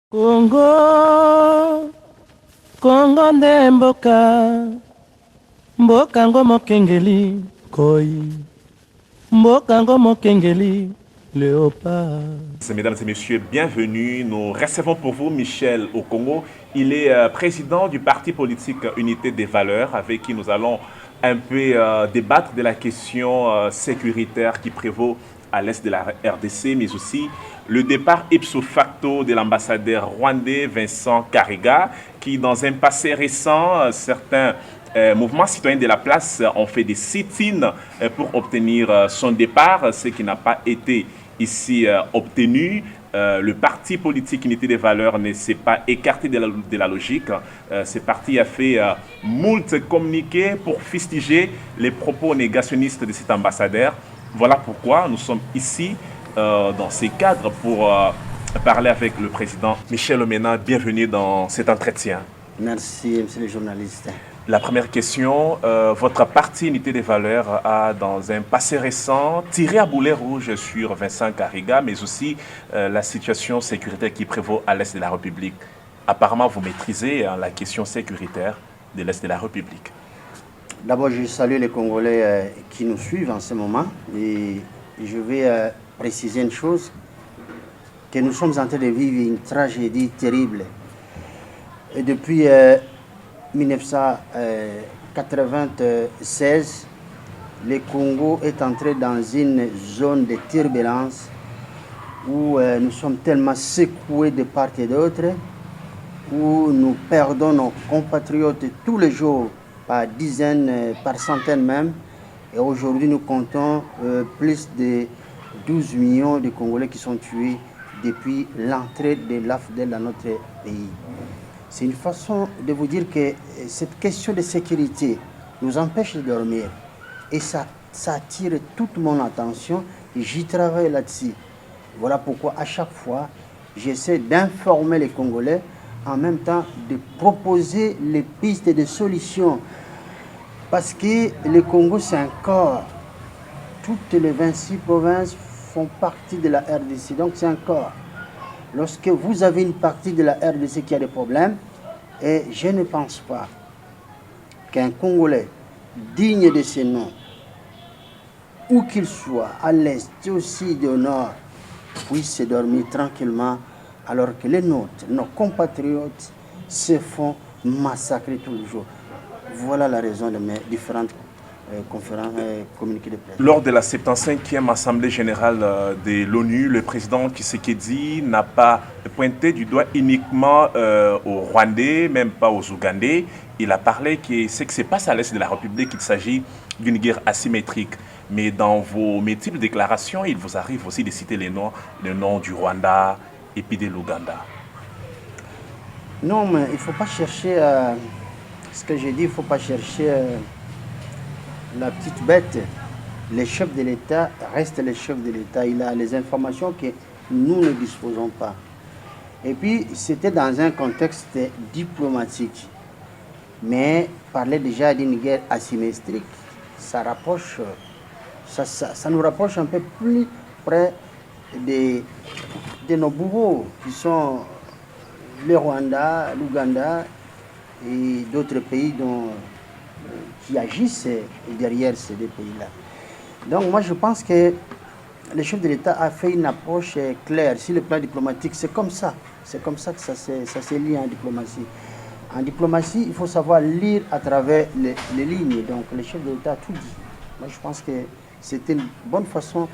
Congo, Congo nde mboka, mboka ngo mokengeli koi, mboka ngo mokengeli léopard. Mesdames et messieurs, bienvenue. Nous recevons pour vous Michel Okongo. Il est président du parti politique Unité des Valeurs, avec qui nous allons un peu débattre de la question sécuritaire qui prévaut à l'est de la RDC, mais aussi le départ ipso facto de l'ambassadeur rwandais Vincent Karega, qui dans un passé récent, certains mouvements citoyens de la place ont fait des sit-ins pour obtenir son départ, ce qui n'a pas été ici obtenu. Le parti politique Unité des Valeurs ne s'est pas écarté de la logique. Ce parti a fait moult communiqués pour fustiger les propos négationnistes de cet ambassadeur. Voilà pourquoi nous sommes ici dans ces cadres pour parler avec le président Michel Omena. Bienvenue dans cet entretien. Merci, monsieur le journaliste. La première question, votre parti Unité des Valeurs a, dans un passé récent, tiré à boulet rouge sur Vincent Karega, mais aussi la situation sécuritaire qui prévaut à l'est de la République. Apparemment, vous maîtrisez la question sécuritaire de l'est de la République. D'abord, je salue les Congolais qui nous suivent en ce moment et je vais préciser une chose, que nous sommes en train de vivre une tragédie terrible. Et depuis 1996, le Congo est entré dans une zone de turbulence où nous sommes tellement secoués de part et d'autre, où nous perdons nos compatriotes tous les jours, par dizaines, par centaines même. Et aujourd'hui, nous comptons plus de 12 millions de Congolais qui sont tués depuis l'entrée de l'AFDEL dans notre pays. C'est une façon de vous dire que cette question de sécurité nous empêche de dormir. Et ça attire toute mon attention et j'y travaille là-dessus. Voilà pourquoi à chaque fois, j'essaie d'informer les Congolais, en même temps de proposer les pistes de solutions. Parce que le Congo, c'est un corps. Toutes les 26 provinces font partie de la RDC, donc c'est un corps. Lorsque vous avez une partie de la RDC qui a des problèmes, et je ne pense pas qu'un Congolais digne de ce nom, où qu'il soit, à l'est, aussi au nord, puisse dormir tranquillement, alors que les nôtres, nos compatriotes, se font massacrer tous les jours. Voilà la raison de mes différentes conférences et communiqués de presse. Lors de la 75e Assemblée générale de l'ONU, le président Tshisekedi n'a pas pointé du doigt uniquement aux Rwandais, même pas aux Ougandais. Il a parlé que ce qui se passe à l'est de la République, il s'agit d'une guerre asymétrique. Mais dans vos multiples déclarations, il vous arrive aussi de citer les noms du Rwanda et puis de l'Ouganda. Non, mais il ne faut pas chercher, ce que j'ai dit, il ne faut pas chercher la petite bête. Le chef de l'État reste le chef de l'État. Il a les informations que nous ne disposons pas. Et puis, c'était dans un contexte diplomatique. Mais parler déjà d'une guerre asymétrique, ça rapproche, ça nous rapproche un peu plus près de nos bourreaux, qui sont le Rwanda, l'Ouganda et d'autres pays qui agissent derrière ces deux pays-là. Donc moi je pense que le chef de l'État a fait une approche claire. Sur le plan diplomatique, c'est comme ça que ça se lit en diplomatie. En diplomatie, il faut savoir lire à travers les lignes. Donc le chef de l'État a tout dit. Moi je pense que c'était une bonne façon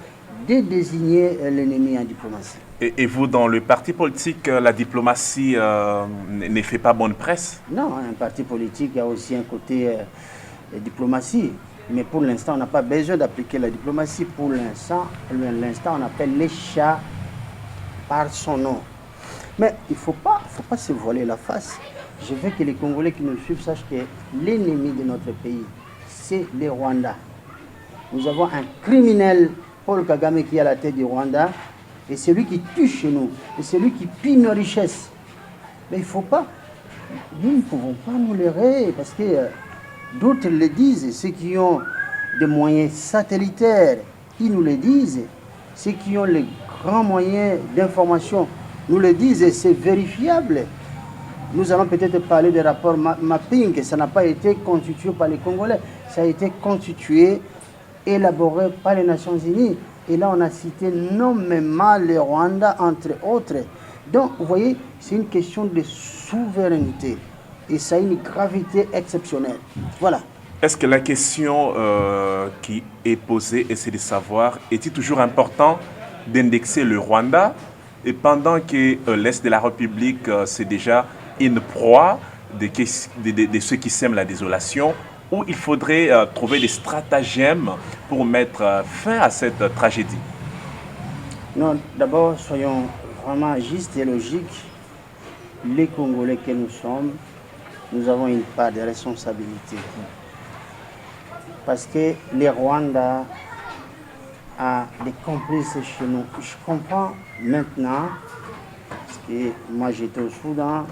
de désigner l'ennemi en diplomatie. Et vous, dans le parti politique, la diplomatie ne fait pas bonne presse? Non, un parti politique, il y a aussi un côté diplomatie. Mais pour l'instant, on n'a pas besoin d'appliquer la diplomatie. Pour l'instant, on appelle les chats par son nom. Mais il ne faut pas se voiler la face. Je veux que les Congolais qui nous suivent sachent que l'ennemi de notre pays, c'est le Rwanda. Nous avons un criminel, Paul Kagame, qui est à la tête du Rwanda, et c'est lui qui tue chez nous, et c'est lui qui pille nos richesses. Mais il ne faut pas, nous ne pouvons pas nous leurrer, parce que d'autres le disent, ceux qui ont des moyens satellitaires, ils nous le disent, ceux qui ont les grands moyens d'information, nous le disent et c'est vérifiable. Nous allons peut-être parler des rapports mapping, ça n'a pas été constitué par les Congolais, ça a été constitué, élaboré par les Nations Unies. Et là, on a cité nommément le Rwanda, entre autres. Donc, vous voyez, c'est une question de souveraineté. Et ça a une gravité exceptionnelle. Voilà. Est-ce que la question qui est posée, et c'est de savoir, est-il toujours important d'indexer le Rwanda et pendant que l'Est de la République, c'est déjà une proie de ceux qui sèment la désolation, ou il faudrait trouver des stratagèmes pour mettre fin à cette tragédie? Non, d'abord, soyons vraiment justes et logiques. Les Congolais que nous sommes, nous avons une part de responsabilité. Parce que les Rwandais a des complices chez nous. Je comprends maintenant, parce que moi j'étais au Soudan,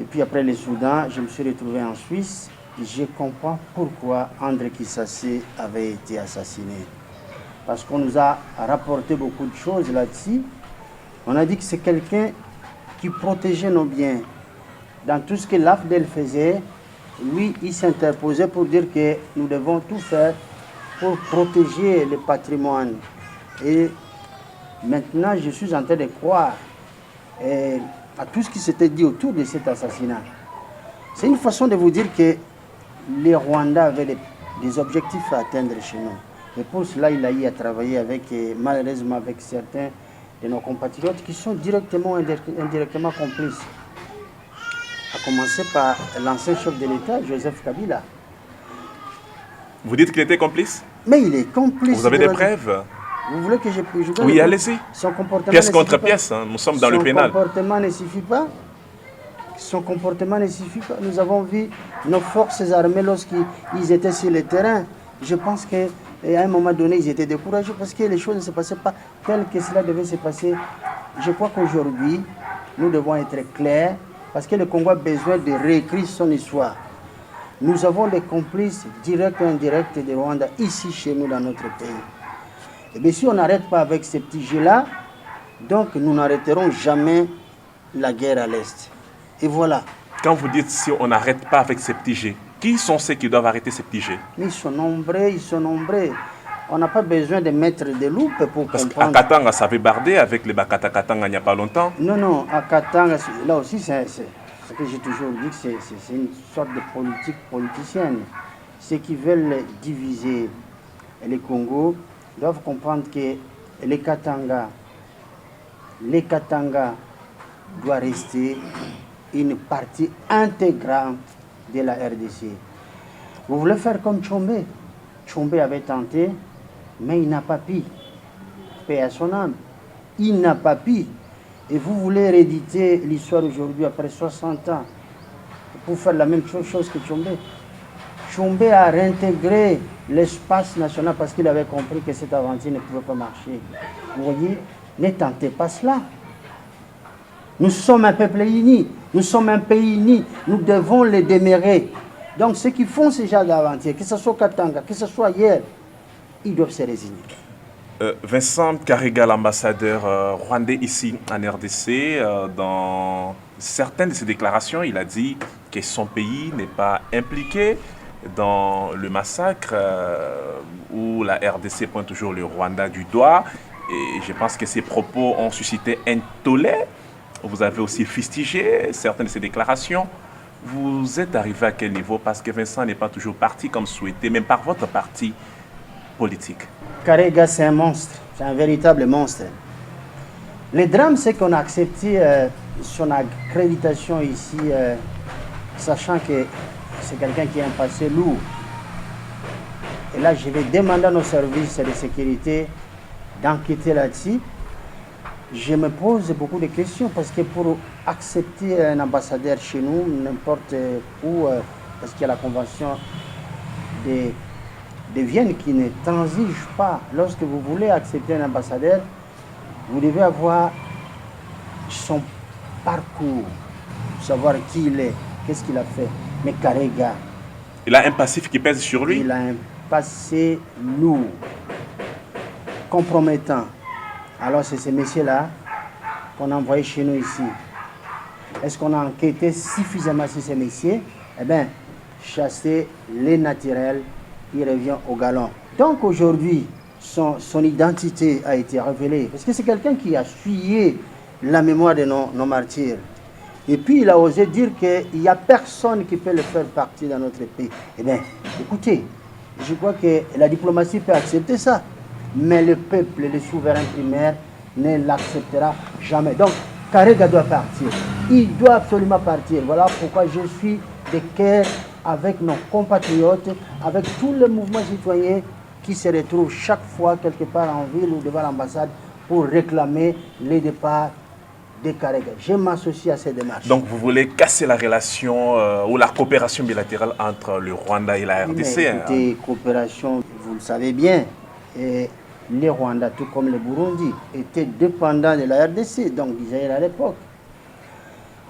et puis après le Soudan, je me suis retrouvé en Suisse. Je comprends pourquoi André Kissassé avait été assassiné. Parce qu'on nous a rapporté beaucoup de choses là-dessus. On a dit que c'est quelqu'un qui protégeait nos biens. Dans tout ce que l'AFDEL faisait, lui, il s'interposait pour dire que nous devons tout faire pour protéger le patrimoine. Et maintenant, je suis en train de croire à tout ce qui s'était dit autour de cet assassinat. C'est une façon de vous dire que les Rwandais avaient des objectifs à atteindre chez nous. Et pour cela, il a eu à travailler avec, malheureusement, avec certains de nos compatriotes qui sont directement ou indirectement complices. À commencer par l'ancien chef de l'État, Joseph Kabila. Vous dites qu'il était complice? Mais il est complice. Vous avez des preuves? Vous voulez que je donne? Oui, allez-y. Son comportement pièce contre pièce, hein. Nous sommes dans le pénal. Son comportement ne suffit pas. Son comportement ne suffit pas. Nous avons vu nos forces armées lorsqu'ils étaient sur le terrain. Je pense qu'à un moment donné, ils étaient découragés parce que les choses ne se passaient pas telles que cela devait se passer. Je crois qu'aujourd'hui, nous devons être clairs parce que le Congo a besoin de réécrire son histoire. Nous avons des complices directs et indirects de Rwanda ici chez nous dans notre pays. Et bien si on n'arrête pas avec ces petits jeux-là, donc nous n'arrêterons jamais la guerre à l'Est. Et voilà. Quand vous dites si on n'arrête pas avec ces petits jets, qui sont ceux qui doivent arrêter ces petits jets? Ils sont nombreux, ils sont nombreux. On n'a pas besoin de mettre des loupes pour Parce comprendre. qu'à Katanga, ça avait bardé avec les Bakata Katanga il n'y a pas longtemps. Non, non, à Katanga, là aussi, c'est ce que j'ai toujours dit, que c'est une sorte de politique politicienne. Ceux qui veulent diviser les Congo doivent comprendre que les Katanga doivent rester une partie intégrante de la RDC. Vous voulez faire comme Tchombe. Tchombe avait tenté, mais il n'a pas pu. Paix à son âme. Il n'a pas pu. Et vous voulez rééditer l'histoire aujourd'hui après 60 ans pour faire la même chose que Tchombe. Tchombe a réintégré l'espace national parce qu'il avait compris que cette aventure ne pouvait pas marcher. Vous voyez, ne tentez pas cela. Nous sommes un peuple uni, nous sommes un pays uni, nous devons les démérer. Donc ceux qui font ce genre d'aventure, que ce soit Katanga, que ce soit hier, ils doivent se résigner. Vincent Karega, l'ambassadeur rwandais ici en RDC, dans certaines de ses déclarations, il a dit que son pays n'est pas impliqué dans le massacre où la RDC pointe toujours le Rwanda du doigt. Et je pense que ces propos ont suscité un tollé. Vous avez aussi fustigé certaines de ces déclarations. Vous êtes arrivé à quel niveau? Parce que Vincent n'est pas toujours parti comme souhaité, même par votre parti politique. Karega, c'est un monstre, c'est un véritable monstre. Le drame, c'est qu'on a accepté son accréditation ici, sachant que c'est quelqu'un qui a un passé lourd. Et là, je vais demander à nos services de sécurité d'enquêter là-dessus. Je me pose beaucoup de questions parce que pour accepter un ambassadeur chez nous, n'importe où, parce qu'il y a la convention de Vienne qui ne transige pas. Lorsque vous voulez accepter un ambassadeur, vous devez avoir son parcours, savoir qui il est, qu'est-ce qu'il a fait. Mais Karega, il a un passif qui pèse sur lui. il a un passé lourd, compromettant. Alors c'est ce monsieur-là qu'on a envoyés chez nous ici, est-ce qu'on a enquêté suffisamment sur ces messieurs? Eh bien, chasser les naturels, il revient au galon. Donc aujourd'hui, son identité a été révélée, parce que c'est quelqu'un qui a fuyé la mémoire de nos martyrs. Et puis il a osé dire qu'il n'y a personne qui peut le faire partie dans notre pays. Eh bien, écoutez, je crois que la diplomatie peut accepter ça, mais le peuple, le souverain primaire, ne l'acceptera jamais. Donc, Karega doit partir. Il doit absolument partir. Voilà pourquoi je suis de cœur avec nos compatriotes, avec tous les mouvements citoyens qui se retrouvent chaque fois quelque part en ville ou devant l'ambassade pour réclamer le départ de Karega. Je m'associe à ces démarches. Donc vous voulez casser la relation ou la coopération bilatérale entre le Rwanda et la RDC? Mais écoutez, coopération, vous le savez bien, et les Rwandais, tout comme le Burundi, étaient dépendants de la RDC, donc d'Israël à l'époque.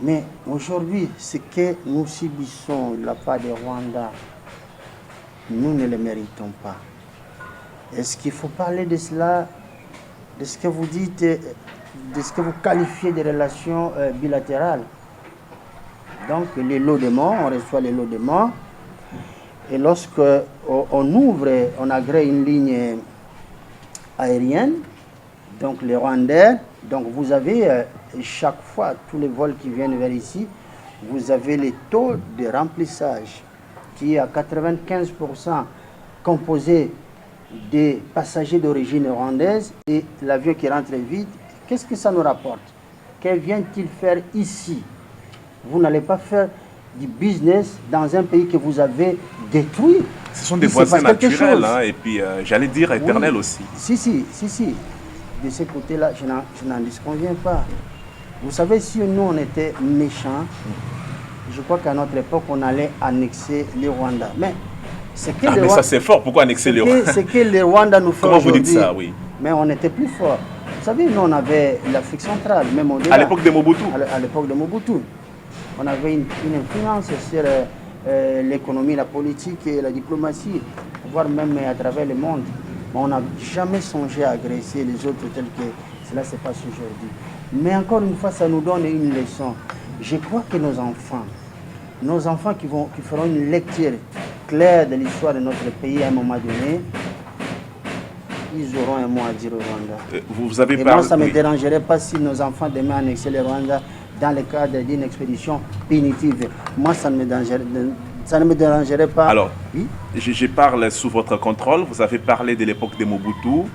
Mais aujourd'hui, ce que nous subissons de la part des Rwandais, nous ne le méritons pas. Est-ce qu'il faut parler de cela, de ce que vous dites, de ce que vous qualifiez de relations bilatérales? Donc les lots-de-mort, on reçoit les lots-de-mort, et lorsque on ouvre, on agrée une ligne aérienne, donc les Rwandais, donc vous avez chaque fois, tous les vols qui viennent vers ici, vous avez les taux de remplissage qui est à 95% composé des passagers d'origine rwandaise et l'avion qui rentre vide. Qu'est-ce que ça nous rapporte? Que vient-il faire ici? Vous n'allez pas faire du business dans un pays que vous avez détruit. Ce sont des voisins naturels, hein, et puis j'allais dire éternels aussi. Si. De ce côté-là, je n'en disconviens pas. Vous savez, si nous, on était méchants, je crois qu'à notre époque, on allait annexer les Rwandais. Mais c'est que mais ça, c'est fort. Pourquoi annexer les Rwandais? C'est que les Rwandais nous font aujourd'hui. Comment vous dites ça, oui? Mais on était plus forts. Vous savez, nous, on avait l'Afrique centrale, même au-delà. À l'époque de Mobutu? À l'époque de Mobutu. On avait une influence sur l'économie, la politique et la diplomatie, voire même à travers le monde. Mais on n'a jamais songé à agresser les autres tel que cela se passe aujourd'hui. Mais encore une fois, ça nous donne une leçon. Je crois que nos enfants qui feront une lecture claire de l'histoire de notre pays à un moment donné, ils auront un mot à dire au Rwanda. Vous avez Et moi, ça ne me dérangerait pas si nos enfants demain annexaient le Rwanda dans le cadre d'une expédition punitive. Moi, ça ne me dérangerait pas. Alors, oui? je parle sous votre contrôle. Vous avez parlé de l'époque de Mobutu.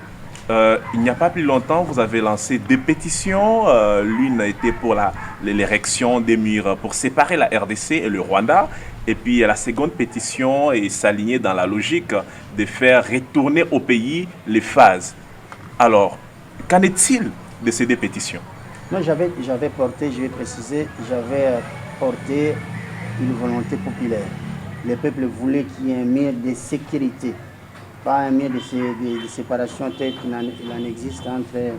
Il n'y a pas plus longtemps, vous avez lancé deux pétitions. L'une a été pour l'érection des murs pour séparer la RDC et le Rwanda. Et puis la seconde pétition est s'aligner dans la logique de faire retourner au pays les phases. Alors, qu'en est-il de ces deux pétitions? Moi, j'avais porté, je vais préciser, j'avais porté une volonté populaire. Le peuple voulait qu'il y ait un mur de sécurité, pas un mur de séparation tel qu'il en existe entre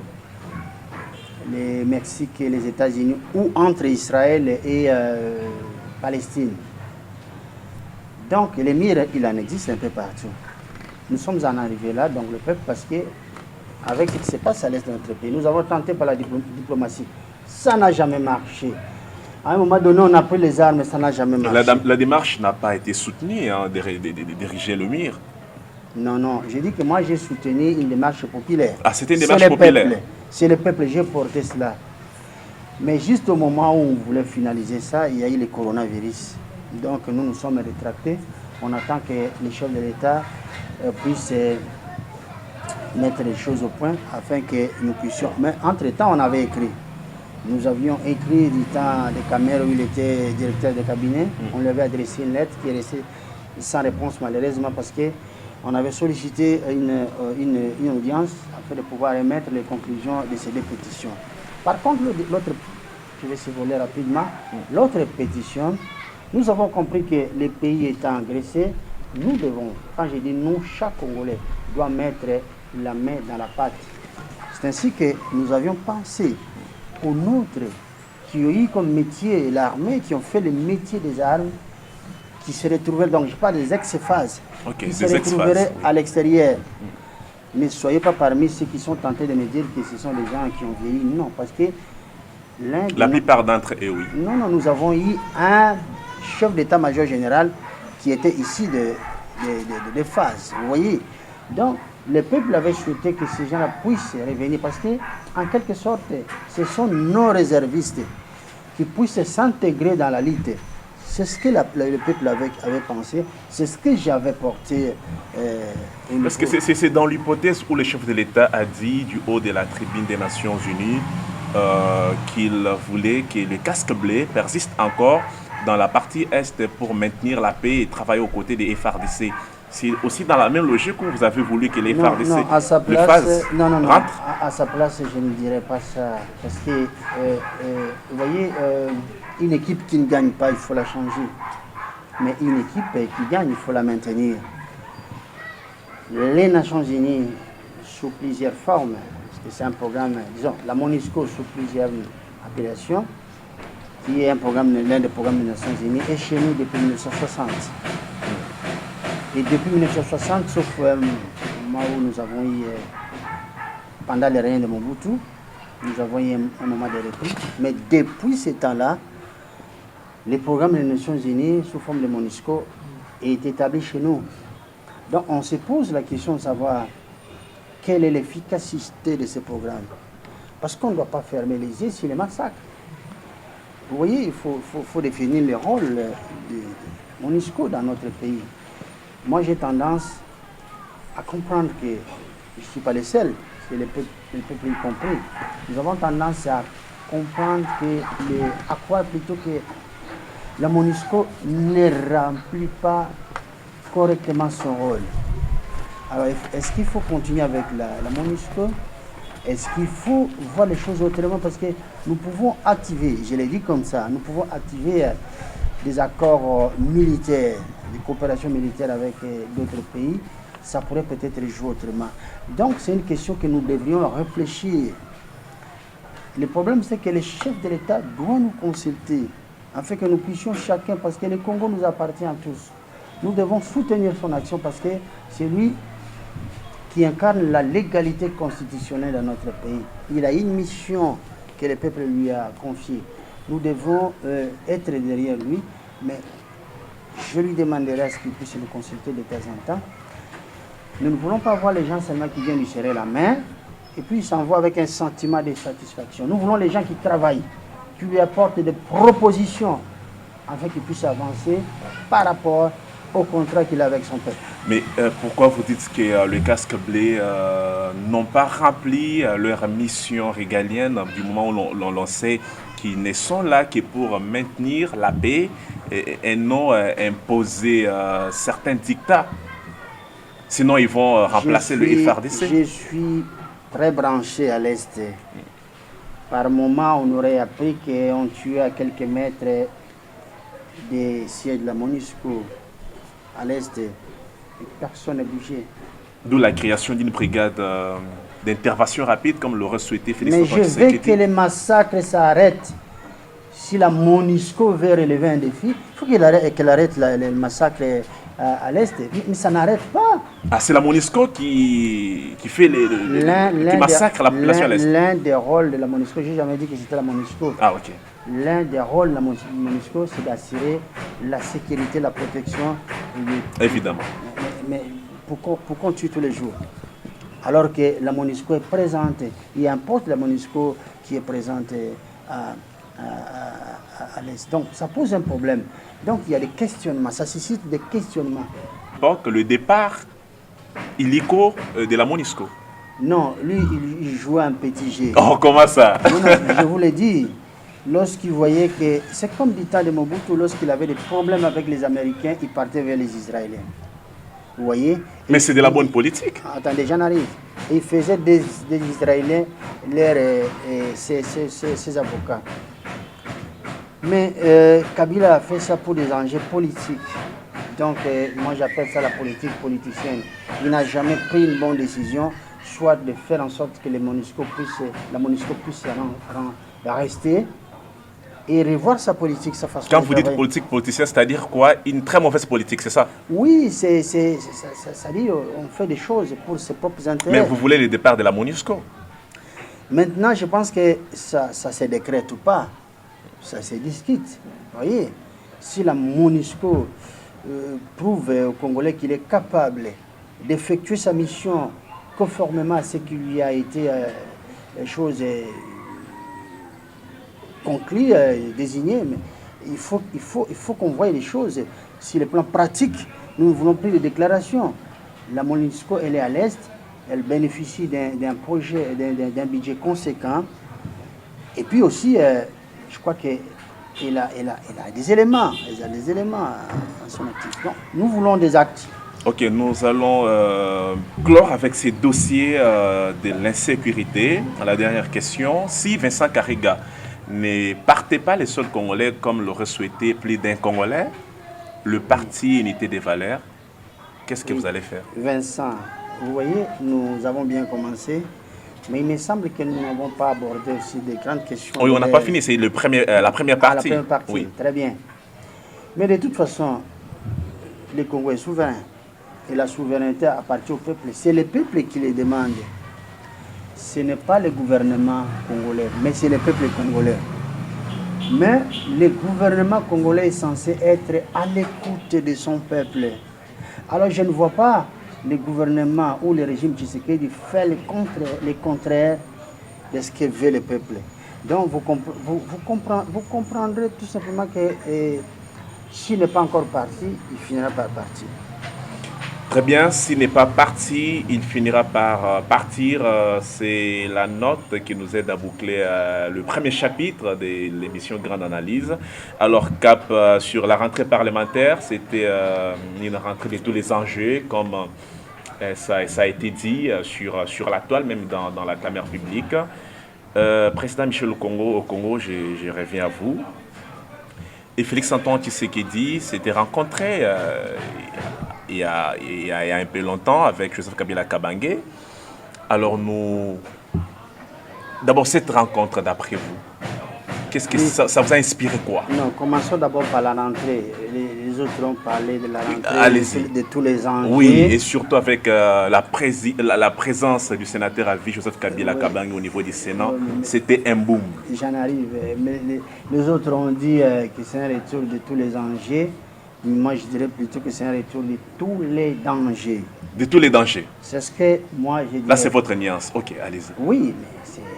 le Mexique et les États-Unis ou entre Israël et Palestine. Donc, les murs, il en existe un peu partout. Nous sommes en arrivés là, donc le peuple, parce que avec ce qui se passe à l'est de notre pays, nous avons tenté par la diplomatie. Ça n'a jamais marché. À un moment donné, on a pris les armes, mais ça n'a jamais marché. La démarche n'a pas été soutenue, hein, d'ériger le mur. Non. J'ai dit que moi, j'ai soutenu une démarche populaire. Ah, c'était une démarche populaire. C'est le peuple, j'ai porté cela. Mais juste au moment où on voulait finaliser ça, il y a eu le coronavirus. Donc, nous nous sommes rétractés. On attend que les chefs de l'État puissent mettre les choses au point afin que nous puissions... Mais entre-temps, on avait écrit. Nous avions écrit du temps de Cameroun où il était directeur de cabinet. On lui avait adressé une lettre qui est restée sans réponse malheureusement parce qu'on avait sollicité une audience afin de pouvoir émettre les conclusions de ces deux pétitions. Par contre, l'autre, je vais survoler rapidement, l'autre pétition, nous avons compris que les pays étant agressés, nous devons, quand je dis nous, chaque Congolais doit mettre la main dans la pâte. C'est ainsi que nous avions pensé aux nôtres qui ont eu comme métier l'armée, qui ont fait le métier des armes, qui se retrouvaient, donc je parle des ex-phases, qui se retrouveraient à l'extérieur. Ne soyez pas parmi ceux qui sont tentés de me dire que ce sont des gens qui ont vieilli. Non, parce que La plupart d'entre eux, oui. Non, non, nous avons eu un chef d'état-major général qui était ici de phase, vous voyez. Donc, le peuple avait souhaité que ces gens-là puissent revenir parce que, en quelque sorte, ce sont nos réservistes qui puissent s'intégrer dans la lutte. C'est ce que le peuple avait pensé, c'est ce que j'avais porté. Parce que c'est dans l'hypothèse où le chef de l'État a dit du haut de la tribune des Nations Unies qu'il voulait que le casque bleu persiste encore dans la partie Est pour maintenir la paix et travailler aux côtés des FARDC. C'est aussi dans la même logique où vous avez voulu que les FARDC rentrent. À sa place, je ne dirais pas ça. Parce que, vous voyez, une équipe qui ne gagne pas, il faut la changer. Mais une équipe qui gagne, il faut la maintenir. Les Nations Unies, sous plusieurs formes, parce que c'est un programme, disons, la MONUSCO sous plusieurs appellations, qui est l'un des programmes des Nations Unies, est chez nous depuis 1960. Et depuis 1960, sauf moi où nous avons eu, pendant les règnes de Mobutu, nous avons eu un moment de répit. Mais depuis ce temps-là, les programmes des Nations Unies, sous forme de MONUSCO, est établi chez nous. Donc on se pose la question de savoir quelle est l'efficacité de ces programmes. Parce qu'on ne doit pas fermer les yeux sur les massacres. Vous voyez, il faut définir le rôle de MONUSCO dans notre pays. Moi, j'ai tendance à comprendre que je ne suis pas le seul, c'est le peuple y compris. Nous avons tendance à comprendre à croire plutôt que la MONUSCO ne remplit pas correctement son rôle. Alors, est-ce qu'il faut continuer avec la MONUSCO? Est-ce qu'il faut voir les choses autrement? Parce que nous pouvons activer, je l'ai dit comme ça, nous pouvons activer des accords militaires, des coopérations militaires avec d'autres pays. Ça pourrait peut-être jouer autrement. Donc, c'est une question que nous devrions réfléchir. Le problème, c'est que le chef de l'État doit nous consulter afin que nous puissions chacun, parce que le Congo nous appartient à tous. Nous devons soutenir son action parce que c'est lui qui incarne la légalité constitutionnelle dans notre pays. Il a une mission que le peuple lui a confiée. Nous devons être derrière lui, mais je lui demanderai à ce qu'il puisse nous consulter de temps en temps. Nous ne voulons pas voir les gens seulement qui viennent lui serrer la main et puis ils s'en vont avec un sentiment de satisfaction. Nous voulons les gens qui travaillent, qui lui apportent des propositions afin qu'il puisse avancer par rapport au contrat qu'il a avec son peuple. Mais pourquoi vous dites que le casque bleu n'ont pas rempli leur mission régalienne du moment où l'on sait qu'ils ne sont là que pour maintenir la paix et non imposer certains dictats? Sinon, ils vont remplacer le FARDC. Je suis très branché à l'Est. Par moment, on aurait appris qu'on tuait à quelques mètres des sièges de la MONUSCO à l'Est. Personne n'a bougé. D'où la création d'une brigade d'intervention rapide, comme l'aurait souhaité Félix Mais Antoine je Tshisekedi. veux que les massacres s'arrêtent. Si la MONUSCO veut relever un défi, il faut qu'elle arrête le massacre à l'Est. Mais ça n'arrête pas. Ah, c'est la MONUSCO qui fait qui massacre la population à l'Est. L'un des rôles de la MONUSCO, je n'ai jamais dit que c'était la MONUSCO. Ah, ok. L'un des rôles de la MONUSCO, c'est d'assurer la sécurité, la protection. Évidemment. Mais pourquoi on tue tous les jours? Alors que la MONUSCO est présente, il importe la MONUSCO qui est présente à l'Est. Donc ça pose un problème. Donc il y a des questionnements, ça suscite des questionnements. Donc le départ illico de la MONUSCO. Non, lui il jouait un petit jeu. Oh, comment ça? Non, je vous l'ai dit. Lorsqu'il voyait que, c'est comme du temps de Mobutu, lorsqu'il avait des problèmes avec les Américains, il partait vers les Israéliens. Vous voyez? Mais c'est de la bonne politique. Attendez, j'en arrive. Et il faisait des Israéliens ses avocats. Mais Kabila a fait ça pour des enjeux politiques. Donc, moi j'appelle ça la politique politicienne. Il n'a jamais pris une bonne décision, soit de faire en sorte que la MONUSCO puisse rester et revoir sa politique, sa façon de Quand vous dites travailler. politique politicienne, c'est-à-dire quoi? Une très mauvaise politique, c'est ça? Oui, ça dit on fait des choses pour ses propres intérêts. Mais vous voulez le départ de la MONUSCO? Maintenant, je pense que ça se décrète ou pas, ça se discute. Vous voyez, si la MONUSCO prouve aux Congolais qu'il est capable d'effectuer sa mission conformément à ce qui lui a été conclues, désignées, mais il faut qu'on voie les choses. Sur le plan pratique, nous ne voulons plus de déclarations. La MONUSCO, elle est à l'Est, elle bénéficie d'un projet, d'un budget conséquent. Et puis aussi, je crois qu'elle a des éléments, elle a des éléments à son actif. Donc, nous voulons des actes. Ok, nous allons clore avec ces dossiers de l'insécurité. La dernière question, si Vincent Karega ne partait pas les sols congolais comme l'aurait souhaité plus d'un Congolais, le parti Unité des Valeurs, qu'est-ce que vous allez faire? Vincent, vous voyez, nous avons bien commencé, mais il me semble que nous n'avons pas abordé aussi des grandes questions. Oui, on n'a pas fini, c'est la première partie. La première partie, oui. Très bien. Mais de toute façon, le Congo est souverain. Et la souveraineté appartient au peuple. C'est le peuple qui les demande. Ce n'est pas le gouvernement congolais, mais c'est le peuple congolais. Mais le gouvernement congolais est censé être à l'écoute de son peuple. Alors je ne vois pas le gouvernement ou le régime Tshisekedi faire le contraire de ce que veut le peuple. Donc vous comprendrez tout simplement que s'il n'est pas encore parti, il finira par partir. Très bien, s'il n'est pas parti, il finira par partir. C'est la note qui nous aide à boucler le premier chapitre de l'émission Grande Analyse. Alors, cap sur la rentrée parlementaire, c'était une rentrée de tous les enjeux, comme ça a été dit sur la toile, même dans la caméra publique. Président Michel au Congo, je reviens à vous. Et Félix-Antoine Tshisekedi s'était rencontré il y a un peu longtemps avec Joseph Kabila Kabange. Alors d'abord cette rencontre d'après vous, qu'est-ce que ça vous a inspiré quoi? Non, commençons d'abord par la rentrée. Les autres ont parlé de la rentrée, de tous les enjeux. Oui, et surtout avec la présence du sénateur à vie Joseph Kabila Kabange au niveau du Sénat, c'était un boom. J'en arrive, mais les autres ont dit que c'est un retour de tous les enjeux. Moi, je dirais plutôt que c'est un retour de tous les dangers. De tous les dangers. C'est ce que moi, je dis. Là, c'est votre nuance. Ok, allez-y. Oui, mais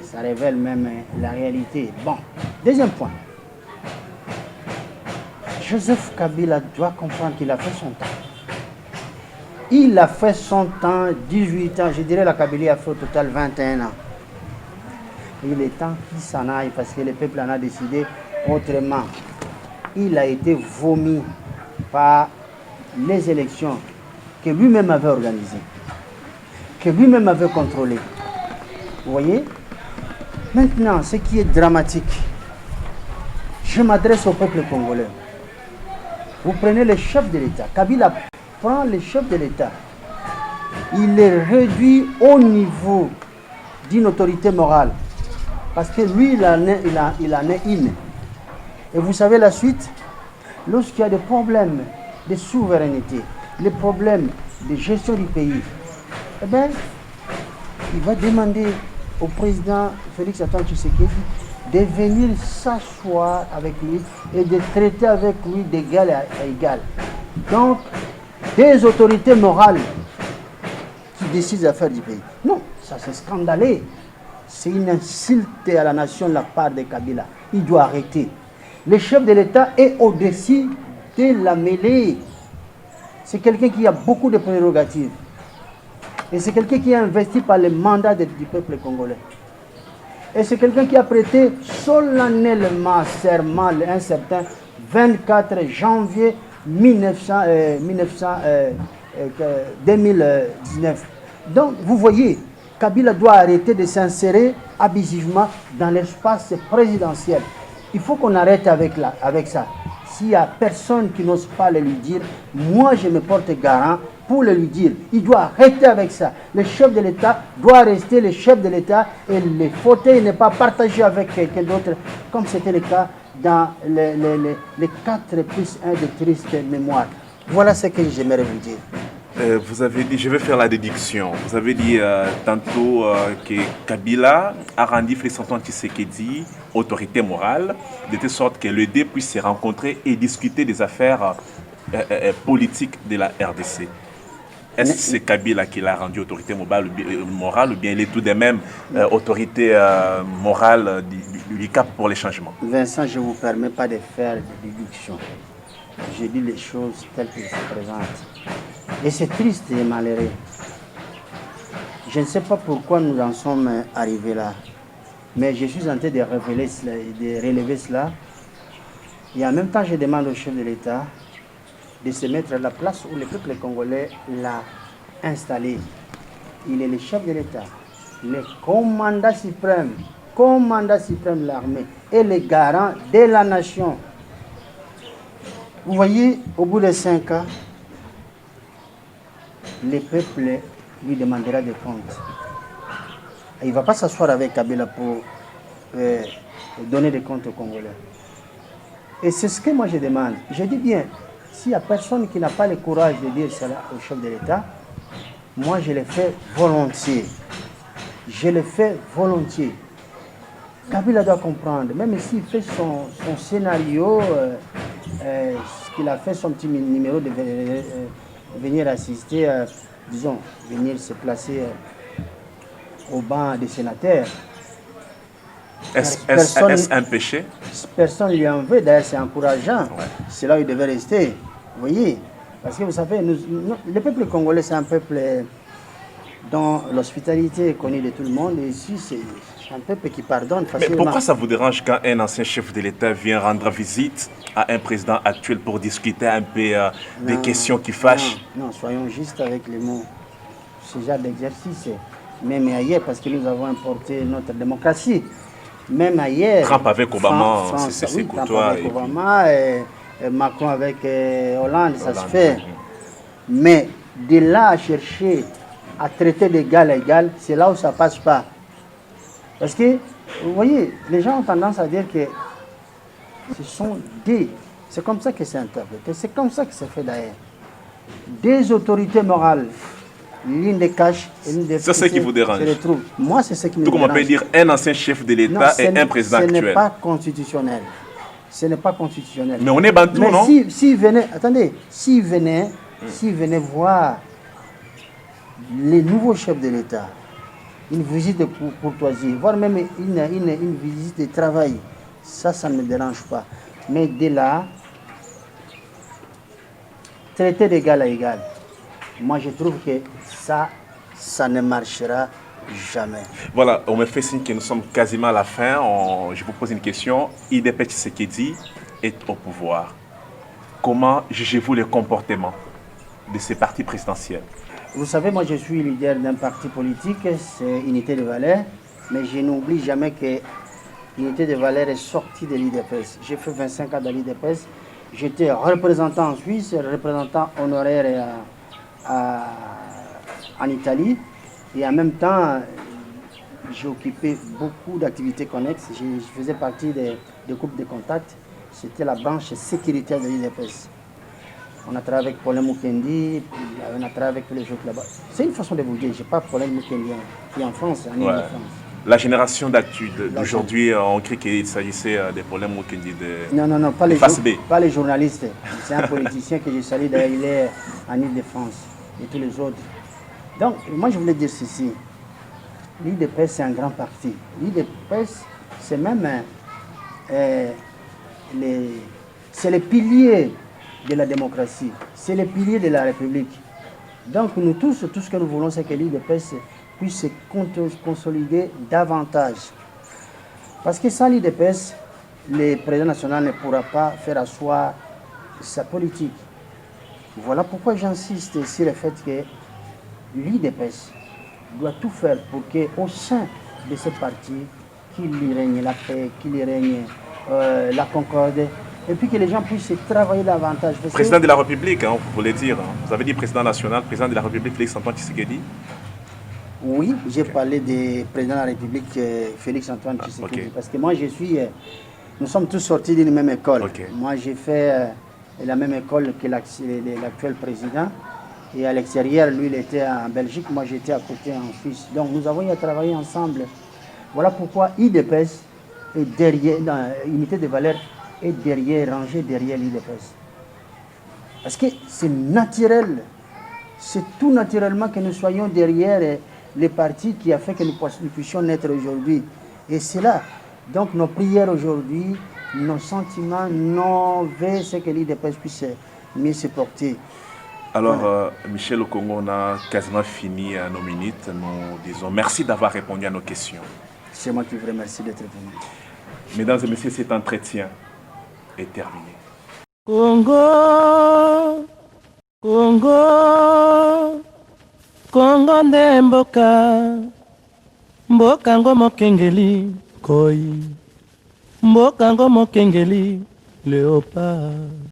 ça révèle même la réalité. Bon, deuxième point. Joseph Kabila doit comprendre qu'il a fait son temps. Il a fait son temps, 18 ans. Je dirais la Kabylie a fait au total 21 ans. Il est temps qu'il s'en aille parce que le peuple en a décidé autrement. Il a été vomi par les élections que lui-même avait organisées, que lui-même avait contrôlées. Vous voyez? Maintenant, ce qui est dramatique, je m'adresse au peuple congolais. Vous prenez le chef de l'État, Kabila prend le chef de l'État, il est réduit au niveau d'une autorité morale, parce que lui, il en est une. Et vous savez la suite? Lorsqu'il y a des problèmes de souveraineté, les problèmes de gestion du pays, eh bien, il va demander au président Félix-Antoine Tshisekedi de venir s'asseoir avec lui et de traiter avec lui d'égal à égal. Donc, des autorités morales qui décident des affaires du pays. Non, ça c'est scandaleux. C'est une insulte à la nation de la part de Kabila. Il doit arrêter. Le chef de l'État est au-dessus de la mêlée. C'est quelqu'un qui a beaucoup de prérogatives. Et c'est quelqu'un qui est investi par le mandat du peuple congolais. Et c'est quelqu'un qui a prêté solennellement serment un certain 24 janvier 2019. Donc, vous voyez, Kabila doit arrêter de s'insérer abusivement dans l'espace présidentiel. Il faut qu'on arrête avec ça. S'il n'y a personne qui n'ose pas le lui dire, moi je me porte garant pour le lui dire. Il doit arrêter avec ça. Le chef de l'État doit rester le chef de l'État et le fauteuil n'est pas partagé avec quelqu'un d'autre, comme c'était le cas dans les 4+1 de triste mémoire. Voilà ce que j'aimerais vous dire. Vous avez dit, je vais faire la déduction. Vous avez dit tantôt que Kabila a rendu Félix Antoine Tshisekedi autorité morale, de telle sorte que les deux puissent se rencontrer et discuter des affaires politiques de la RDC. Est-ce que c'est Kabila qui l'a rendu autorité morale ou bien il est tout de même autorité morale du cap pour les changements? Vincent, je ne vous permets pas de faire des déductions. Je dis les choses telles qu'elles se présentent. Et c'est triste et malheureux. Je ne sais pas pourquoi nous en sommes arrivés là. Mais je suis en train de relever cela. Et en même temps, je demande au chef de l'État de se mettre à la place où le peuple congolais l'a installé. Il est le chef de l'État, le commandant suprême de l'armée et le garant de la nation. Vous voyez, au bout de 5 ans, le peuple lui demandera des comptes. Et il ne va pas s'asseoir avec Kabila pour donner des comptes aux Congolais. Et c'est ce que moi je demande. Je dis bien, s'il n'y a personne qui n'a pas le courage de dire cela au chef de l'État, moi je le fais volontiers. Je le fais volontiers. Kabila doit comprendre, même s'il fait son scénario, qu'il a fait son petit numéro de venir assister, disons, venir se placer au banc des sénateurs. Est-ce un péché? Personne ne lui en veut, d'ailleurs c'est encourageant. Ouais. C'est là où il devait rester. Vous voyez? Parce que vous savez, le peuple congolais, c'est un peuple dont l'hospitalité est connue de tout le monde. Et ici, c'est un peuple qui pardonne facilement. Mais pourquoi ça vous dérange quand un ancien chef de l'État vient rendre visite à un président actuel pour discuter un peu des questions qui fâchent? Non, soyons justes avec les mots. Ce genre d'exercice, même ailleurs, parce que nous avons importé notre démocratie. Même ailleurs. Trump avec Obama, c'est Trump avec Obama, et Macron avec Hollande, ça se fait. Mais de là à chercher à traiter d'égal à égal, c'est là où ça ne passe pas. Parce que, vous voyez, les gens ont tendance à dire que ce sont des... C'est comme ça que c'est interprété, c'est comme ça que c'est fait d'ailleurs. Des autorités morales. L'une des caches et l'une des... C'est ce qui vous dérange. Moi, c'est ce qui me dérange. Tout comme on peut dire un ancien chef de l'État et un président actuel. Ce n'est pas constitutionnel. Ce n'est pas constitutionnel. Mais on est bantou, non? S'il venait, attendez, s'il venait voir les nouveaux chefs de l'État, une visite de courtoisie, voire même une visite de travail, ça ne me dérange pas. Mais de là, traiter d'égal à égal, moi je trouve que ça ne marchera jamais. Voilà, on me fait signe que nous sommes quasiment à la fin. Je vous pose une question. IDP Tshisekedi est au pouvoir. Comment jugez-vous le comportement de ces partis présidentiels? Vous savez, moi je suis leader d'un parti politique, c'est Unité de Valeurs, mais je n'oublie jamais que Unité de Valeurs est sortie de l'IDPS. J'ai fait 25 ans dans l'IDPS. J'étais représentant en Suisse, représentant honoraire en Italie. Et en même temps, j'ai occupé beaucoup d'activités connexes. Je faisais partie des groupes de contact. C'était la branche sécuritaire de l'IDPS. On a travaillé avec Paulin Mukendi, on a travaillé avec tous les autres là-bas. C'est une façon de vous dire, je n'ai pas Paulin Mukendi qui est en France, en Ile-de-France. La génération d'aujourd'hui, on crie qu'il s'agissait des problèmes Mukendi de Non, pas les journalistes. C'est un politicien que je salue, d'ailleurs, il est en Ile-de-France et tous les autres. Donc, moi, je voulais dire ceci. L'IDPS, c'est un grand parti. L'IDPS, c'est même c'est le pilier de la démocratie. C'est le pilier de la République. Donc, nous tous, tout ce que nous voulons, c'est que l'IDPS puisse se consolider davantage. Parce que sans l'IDPS, le président national ne pourra pas faire asseoir sa politique. Voilà pourquoi j'insiste sur le fait que l'IDPS doit tout faire pour qu'au sein de ce parti, qu'il y règne la paix, qu'il y règne la concorde, et puis que les gens puissent travailler davantage. Président de la République, vous voulez dire, vous avez dit président national, président de la République, Félix Antoine Tshisekedi? Oui, j'ai parlé du président de la République, Félix Antoine Tshisekedi, okay. Parce que moi nous sommes tous sortis d'une même école. Okay. Moi j'ai fait la même école que l'actuel président. Et à l'extérieur, lui, il était en Belgique, moi j'étais à côté en Suisse. Donc nous avons eu à travailler ensemble. Voilà pourquoi IDPS est derrière, dans Unité de valeurs, est derrière, rangé derrière l'IDPS. Parce que c'est naturel, c'est tout naturellement que nous soyons derrière les partis qui a fait que nous puissions naître aujourd'hui. Et c'est là, donc nos prières aujourd'hui, nos sentiments, nos vœux, c'est que l'IDPS puisse mieux se porter. Alors, Michel Okongo, on a quasiment fini nos minutes. Nous disons merci d'avoir répondu à nos questions. C'est moi qui vous remercie d'être venu. Mesdames et messieurs, cet entretien est terminé. Congo, Congo, Congo nde mboka, mboka ngo mokengeli koi, mboka ngo mokengeli léopard.